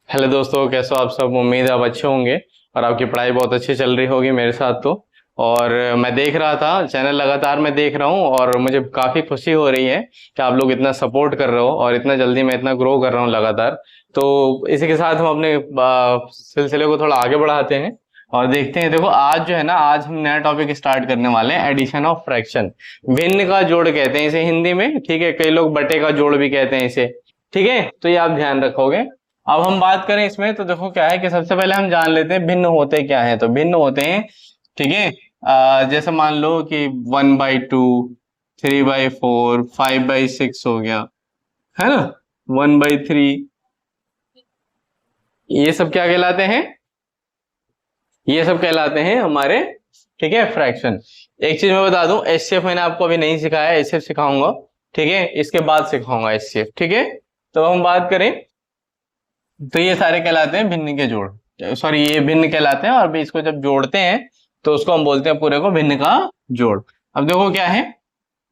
Hello दोस्तों, कैसे हो आप सब। उम्मीद है आप अच्छे होंगे और आपकी पढ़ाई बहुत अच्छी चल रही होगी मेरे साथ तो। और मैं देख रहा था चैनल, लगातार मैं देख रहा हूँ और मुझे काफ़ी खुशी हो रही है कि आप लोग इतना सपोर्ट कर रहे हो और इतना जल्दी मैं इतना ग्रो कर रहा हूँ लगातार। तो इसी के साथ हम अपने सिलसिले को थोड़ा आगे बढ़ाते हैं और देखते हैं। देखो आज जो है ना, आज हम नया टॉपिक स्टार्ट करने वाले हैं, एडिशन ऑफ फ्रैक्शन। भिन्न का जोड़ कहते हैं इसे हिंदी में, ठीक है। कई लोग बटे का जोड़ भी कहते हैं इसे, ठीक है। तो ये आप ध्यान रखोगे। अब हम बात करें इसमें तो देखो क्या है कि सबसे पहले हम जान लेते हैं भिन्न होते क्या है। तो भिन्न होते हैं, ठीक है। जैसे मान लो कि 1/2, 3/4, 5/6 हो गया, है ना। 1/3, ये सब क्या कहलाते हैं? ये सब कहलाते हैं हमारे, ठीक है, फ्रैक्शन। एक चीज मैं बता दूं, एचसीएफ मैंने आपको अभी नहीं सिखाया, एचसीएफ सिखाऊंगा, ठीक है। इसके बाद सिखाऊंगा एचसीएफ, ठीक है। तो हम बात करें तो ये सारे कहलाते हैं भिन्न के जोड़, सॉरी ये भिन्न कहलाते हैं। और भी इसको जब जोड़ते हैं तो उसको हम बोलते हैं पूरे को भिन्न का जोड़। अब देखो क्या है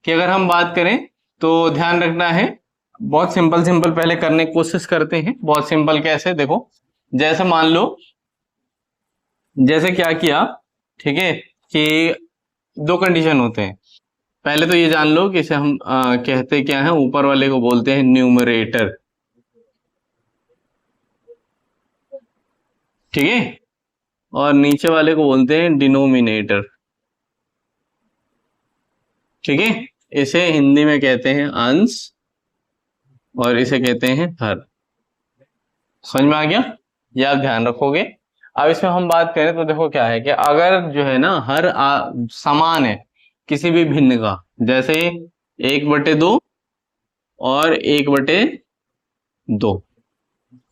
कि अगर हम बात करें तो ध्यान रखना है, बहुत सिंपल सिंपल पहले करने की कोशिश करते हैं। बहुत सिंपल कैसे, देखो जैसे मान लो, जैसे क्या किया, ठीक है, कि दो कंडीशन होते हैं। पहले तो ये जान लो कि इसे हम कहते क्या है, ऊपर वाले को बोलते हैं न्यूमरेटर, ठीक है, और नीचे वाले को बोलते हैं डिनोमिनेटर, ठीक है। इसे हिंदी में कहते हैं अंश और इसे कहते हैं हर। समझ में आ गया? ये आप ध्यान रखोगे। अब इसमें हम बात करें तो देखो क्या है कि अगर जो है ना हर समान है किसी भी भिन्न का, जैसे 1/2 और 1/2,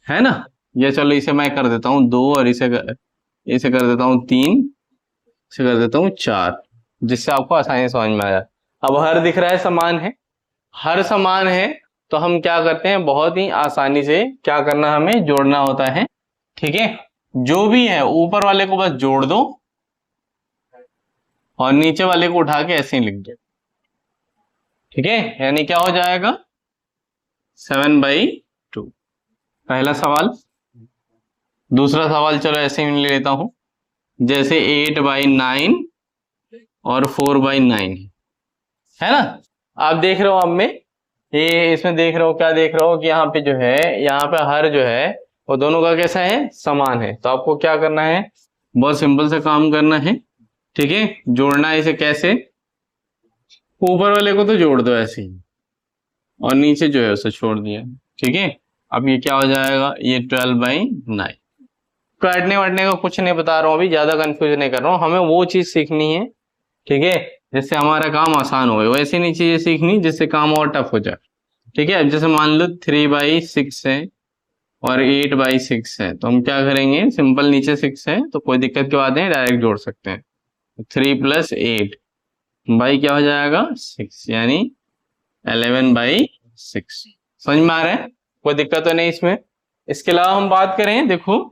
है ना। ये चलो इसे मैं कर देता हूं 2 और इसे कर देता हूं 3, इसे कर देता हूं 4, जिससे आपको आसानी से समझ में आ जाए। अब हर दिख रहा है, समान है, हर समान है। तो हम क्या करते हैं, बहुत ही आसानी से क्या करना, हमें जोड़ना होता है, ठीक है। जो भी है ऊपर वाले को बस जोड़ दो और नीचे वाले को उठा के ऐसे ही लिख दो, ठीक है। यानी क्या हो जाएगा, 7/2। पहला सवाल। दूसरा सवाल चलो ऐसे ही ले लेता हूं, जैसे 8/9 और 4/9, है ना। आप देख रहे हो अब में, ये इसमें देख रहे हो, क्या देख रहे हो कि यहाँ पे जो है, यहाँ पे हर जो है वो दोनों का कैसा है, समान है। तो आपको क्या करना है, बहुत सिंपल सा काम करना है, ठीक है। जोड़ना है इसे कैसे, ऊपर वाले को तो जोड़ दो ऐसे ही और नीचे जो है उसे छोड़ दिया, ठीक है। अब ये क्या हो जाएगा, ये 12/9। काटने वाटने का कुछ नहीं बता रहा हूँ अभी, ज्यादा कंफ्यूज नहीं कर रहा हूँ। हमें वो चीज सीखनी है, ठीक है, जिससे हमारा काम आसान हो। वैसे नहीं चीजें सीखनी जिससे काम और टफ हो जाए, ठीक है। अब जैसे मान लो 3/6 है और 8/6 है, तो हम क्या करेंगे, सिंपल, नीचे 6 है तो कोई दिक्कत की बात नहीं, डायरेक्ट जोड़ सकते हैं। 3 + 8 बाई क्या हो जाएगा, 6, यानी 11/6। समझ में आ रहा है? कोई दिक्कत तो नहीं इसमें। इसके अलावा हम बात करें, देखो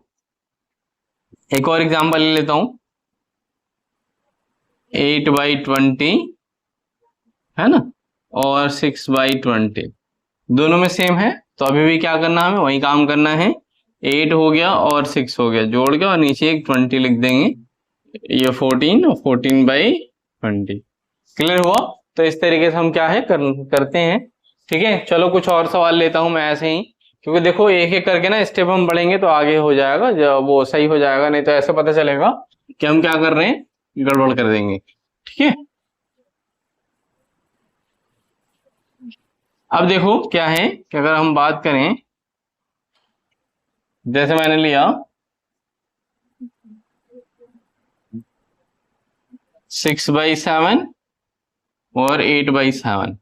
एक और एग्जांपल ले लेता हूं, 8/20, है ना, और 6/20, दोनों में सेम है। तो अभी भी क्या करना है, हमें वही काम करना है। 8 हो गया और 6 हो गया, जोड़ के और नीचे एक 20 लिख देंगे, ये 14 और 14/20। क्लियर हुआ? तो इस तरीके से हम क्या है करते हैं, ठीक है। चलो कुछ और सवाल लेता हूं मैं ऐसे ही, क्योंकि देखो एक एक करके ना स्टेप हम बढ़ेंगे तो आगे हो जाएगा, जब वो सही हो जाएगा, नहीं तो ऐसे पता चलेगा कि हम क्या कर रहे हैं, गड़बड़ कर देंगे, ठीक है। अब देखो क्या है कि अगर हम बात करें, जैसे मैंने लिया 6/7 और 8/7,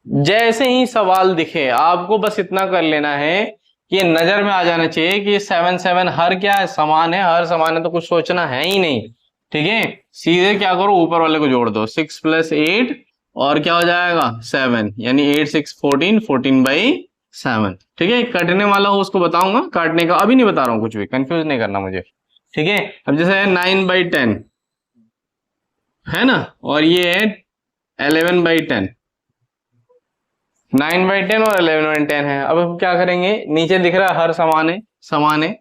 जैसे ही सवाल दिखे आपको बस इतना कर लेना है कि ये नजर में आ जाना चाहिए कि 7/7 हर क्या है, समान है, हर समान है, तो कुछ सोचना है ही नहीं, ठीक है। सीधे क्या करो, ऊपर वाले को जोड़ दो, 6 + 8 और क्या हो जाएगा, 7, यानी 8 6 14, 14/7, ठीक है। कटने वाला हो उसको बताऊंगा, काटने का अभी नहीं बता रहा हूं, कुछ भी कंफ्यूज नहीं करना मुझे, ठीक है। अब जैसे 9/10, है ना, और ये है 11/10, 9/10 और 11/10 है। अब हम क्या करेंगे, नीचे दिख रहा है हर समान है, समान है,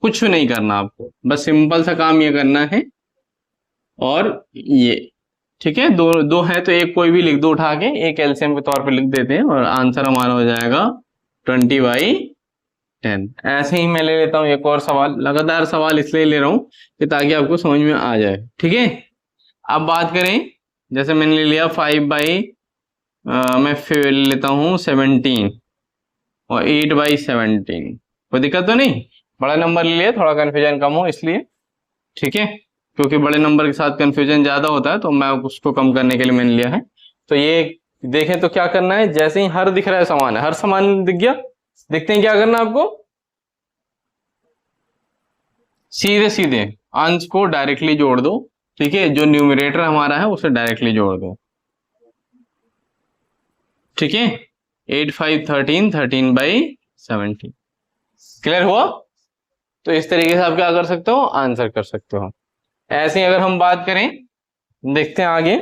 कुछ नहीं करना आपको, बस सिंपल सा काम ये करना है। और ये ठीक है, दो दो है तो एक कोई भी लिख दो उठा के, एक एलसीएम के तौर पे लिख देते हैं और आंसर हमारा हो जाएगा 20/10। ऐसे ही मैं ले लेता हूँ एक और सवाल, लगातार सवाल इसलिए ले रहा हूँ कि ताकि आपको समझ में आ जाए। ठीक है, अब बात करें, जैसे मैंने ले लिया 5 मैं फिर लेता हूँ 17 और 8/17, कोई दिक्कत तो नहीं? बड़ा नंबर ले लिया, थोड़ा कंफ्यूजन कम हो इसलिए। ठीक है, क्योंकि बड़े नंबर के साथ कंफ्यूजन ज्यादा होता है तो मैं उसको कम करने के लिए मैंने लिया है। तो ये देखें तो क्या करना है, जैसे ही हर दिख रहा है समान है, हर समान दिख गया, देखते हैं क्या करना है आपको, सीधे सीधे अंश को डायरेक्टली जोड़ दो। ठीक है, जो न्यूमरेटर हमारा है उसे डायरेक्टली जोड़ दो। ठीक है, 8 5 13, 13/17। क्लियर हुआ? तो इस तरीके से आप क्या कर सकते हो, आंसर कर सकते हो। ऐसे ही अगर हम बात करें, देखते हैं आगे,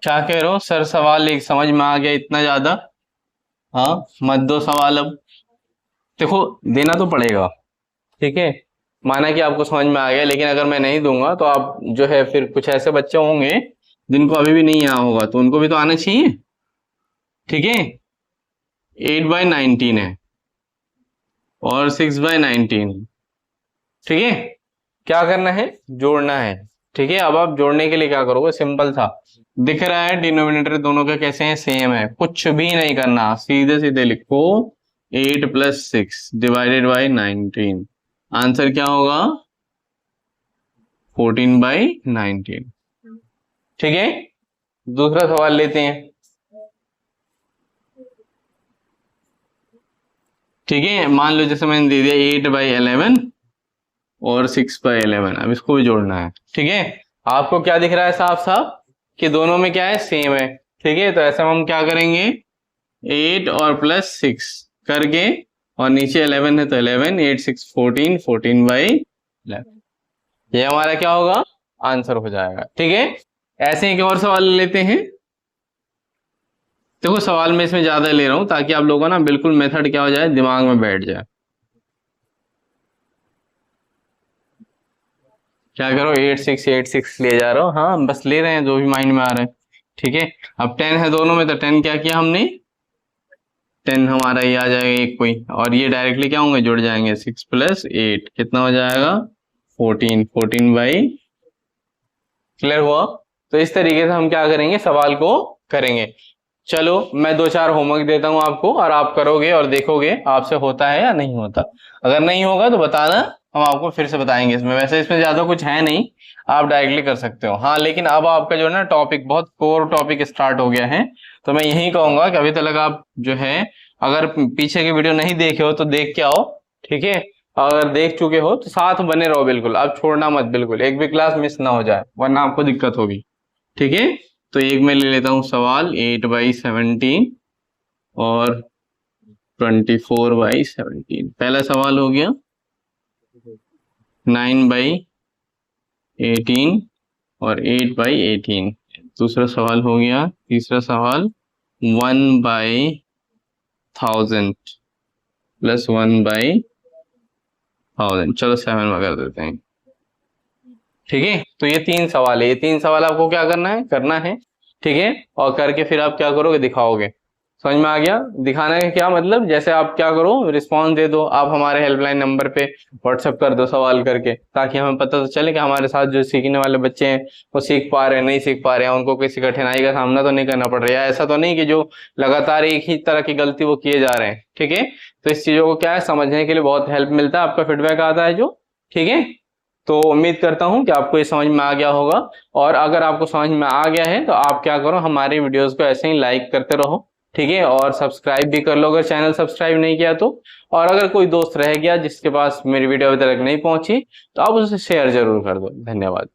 क्या कह रहे हो सर, सवाल एक समझ में आ गया इतना ज्यादा? हाँ, मत दो सवाल अब, देखो देना तो पड़ेगा। ठीक है, माना कि आपको समझ में आ गया, लेकिन अगर मैं नहीं दूंगा तो आप जो है फिर कुछ ऐसे बच्चे होंगे जिनको अभी भी नहीं आया होगा, तो उनको भी तो आना चाहिए। ठीक है, 8/19 है और 6/19 है। ठीक है, क्या करना है, जोड़ना है। ठीक है, अब आप जोड़ने के लिए क्या करोगे, सिंपल था, दिख रहा है डिनोमिनेटर दोनों के कैसे हैं, सेम है, कुछ भी नहीं करना, सीधे सीधे लिखो 8 + 6 / 19, आंसर क्या होगा, 14/19। ठीक है, दूसरा सवाल लेते हैं। ठीक है, मान लो जैसे मैंने दे दिया 8/11 और 6/11, अब इसको भी जोड़ना है। ठीक है, आपको क्या दिख रहा है साफ साफ कि दोनों में क्या है, सेम है। ठीक है, तो ऐसा हम क्या करेंगे, 8 और +6 करके, और नीचे 11 है तो 11, 8 6 14, 14/11, ये हमारा क्या होगा, आंसर हो जाएगा। ठीक है, ऐसे ही एक और सवाल लेते हैं। देखो सवाल में इसमें ज्यादा ले रहा हूं ताकि आप लोगों ना बिल्कुल मेथड क्या हो जाए, दिमाग में बैठ जाए। क्या करो, 8 6 8 6 ले जा रहा हो, हाँ बस ले रहे हैं जो भी माइंड में आ रहा है। ठीक है, अब 10 है दोनों में, तो 10 क्या किया हमने, 10 हमारा ये आ जाएगा एक कोई, और ये डायरेक्टली क्या होंगे, जुड़ जाएंगे, 6 + 8 कितना हो जाएगा, 14, 14 क्लियर हुआ? तो इस तरीके से हम क्या करेंगे, सवाल को करेंगे। चलो मैं 2-4 होमवर्क देता हूं आपको, और आप करोगे और देखोगे आपसे होता है या नहीं होता। अगर नहीं होगा तो बताना, हम आपको फिर से बताएंगे। इसमें वैसे इसमें ज्यादा कुछ है नहीं, आप डायरेक्टली कर सकते हो। हाँ, लेकिन अब आपका जो है ना टॉपिक, बहुत कोर टॉपिक स्टार्ट हो गया है, तो मैं यही कहूंगा कि अभी तक आप जो है, अगर पीछे की वीडियो नहीं देखे हो तो देख के आओ। ठीक है, अगर देख चुके हो तो साथ बने रहो बिल्कुल, अब छोड़ना मत बिल्कुल, एक भी क्लास मिस ना हो जाए वरना आपको दिक्कत होगी। ठीक है, तो एक मैं ले लेता हूं सवाल, 8/17 और 24/17। पहला सवाल हो गया 9/18 और 8/18। दूसरा सवाल हो गया, तीसरा सवाल 1/1000 + 1/1000, चलो 7 में कर देते हैं। ठीक है, तो ये 3 सवाल है, ये 3 सवाल आपको क्या करना है। ठीक है, और करके फिर आप क्या करोगे, दिखाओगे। समझ में आ गया? दिखाने का क्या मतलब, जैसे आप क्या करो, रिस्पॉन्स दे दो, आप हमारे हेल्पलाइन नंबर पे व्हाट्सएप कर दो सवाल करके, ताकि हमें पता तो चले कि हमारे साथ जो सीखने वाले बच्चे हैं वो सीख पा रहे हैं, नहीं सीख पा रहे हैं, उनको किसी कठिनाई का सामना तो नहीं करना पड़ रहा है, ऐसा तो नहीं कि जो लगातार एक ही तरह की गलती वो किए जा रहे हैं। ठीक है, तो इस चीजों को क्या है, समझने के लिए बहुत हेल्प मिलता है, आपका फीडबैक आता है जो। ठीक है, तो उम्मीद करता हूं कि आपको ये समझ में आ गया होगा, और अगर आपको समझ में आ गया है तो आप क्या करो, हमारे वीडियोस को ऐसे ही लाइक करते रहो। ठीक है, और सब्सक्राइब भी कर लो अगर चैनल सब्सक्राइब नहीं किया तो, और अगर कोई दोस्त रह गया जिसके पास मेरी वीडियो अभी तक नहीं पहुंची तो आप उसे शेयर जरूर कर दो। धन्यवाद।